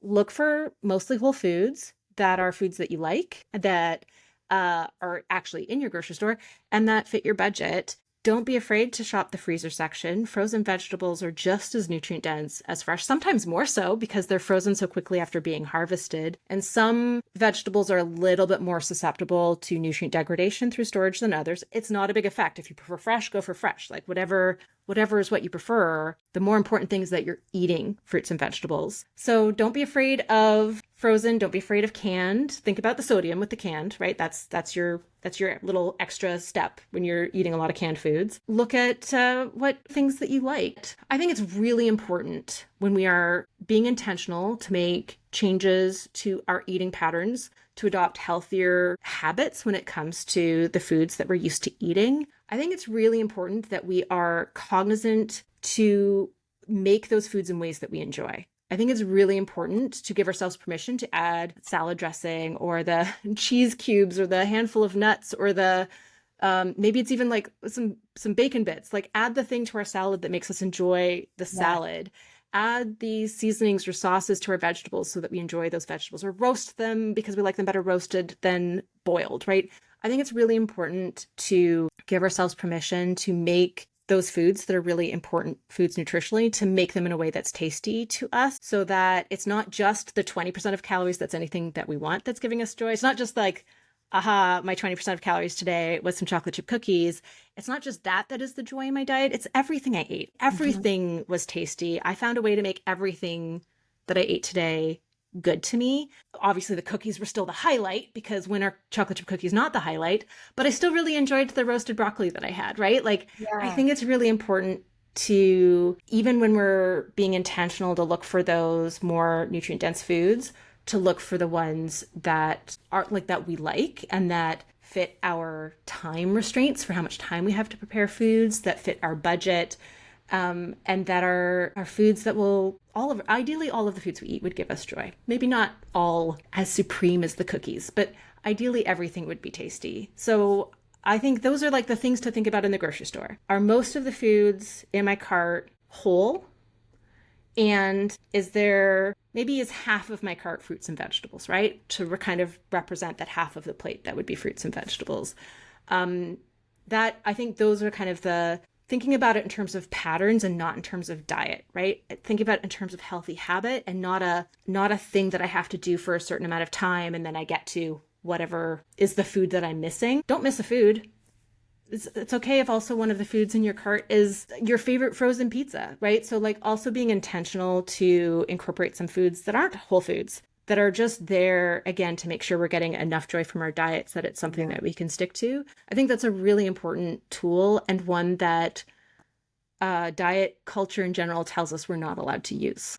look for mostly whole foods that are foods that you like, that are actually in your grocery store and that fit your budget. Don't be afraid to shop the freezer section. Frozen vegetables are just as nutrient dense as fresh, sometimes more so because they're frozen so quickly after being harvested. And some vegetables are a little bit more susceptible to nutrient degradation through storage than others. It's not a big effect. If you prefer fresh, go for fresh. Like whatever is what you prefer. The more important thing is that you're eating fruits and vegetables. So don't be afraid of frozen. Don't be afraid of canned. Think about the sodium with the canned, right? That's your little extra step when you're eating a lot of canned foods. Look at what things that you liked. I think it's really important when we are being intentional to make changes to our eating patterns, to adopt healthier habits when it comes to the foods that we're used to eating. I think it's really important that we are cognizant to make those foods in ways that we enjoy. I think it's really important to give ourselves permission to add salad dressing or the cheese cubes or the handful of nuts or the maybe it's even like some bacon bits. Like add the thing to our salad that makes us enjoy the salad. Add these seasonings or sauces to our vegetables so that we enjoy those vegetables, or roast them because we like them better roasted than boiled, right? I think it's really important to give ourselves permission to make those foods that are really important foods nutritionally, to make them in a way that's tasty to us, so that it's not just the 20% of calories that's anything that we want that's giving us joy. It's not just like, aha, my 20% of calories today was some chocolate chip cookies. It's not just that is the joy in my diet. It's everything I ate. Everything was tasty. I found a way to make everything that I ate today good to me. Obviously, the cookies were still the highlight because when are chocolate chip cookies not the highlight? But I still really enjoyed the roasted broccoli that I had, right? Like, I think it's really important to, even when we're being intentional to look for those more nutrient dense foods, to look for the ones that are like that we like and that fit our time restraints for how much time we have to prepare foods, that fit our budget, and that are foods that will ideally all of the foods we eat would give us joy. Maybe not all as supreme as the cookies, but ideally everything would be tasty. So I think those are like the things to think about in the grocery store. Are most of the foods in my cart whole? And is half of my cart fruits and vegetables, right? To kind of represent that half of the plate that would be fruits and vegetables. That I think those are kind of the thinking about it in terms of patterns and not in terms of diet, right? Think about it in terms of healthy habit and not a thing that I have to do for a certain amount of time and then I get to whatever is the food that I'm missing. Don't miss a food. It's okay if also one of the foods in your cart is your favorite frozen pizza, right? So like also being intentional to incorporate some foods that aren't whole foods, that are just there, again, to make sure we're getting enough joy from our diets, that it's something that we can stick to. I think that's a really important tool and one that diet culture in general tells us we're not allowed to use.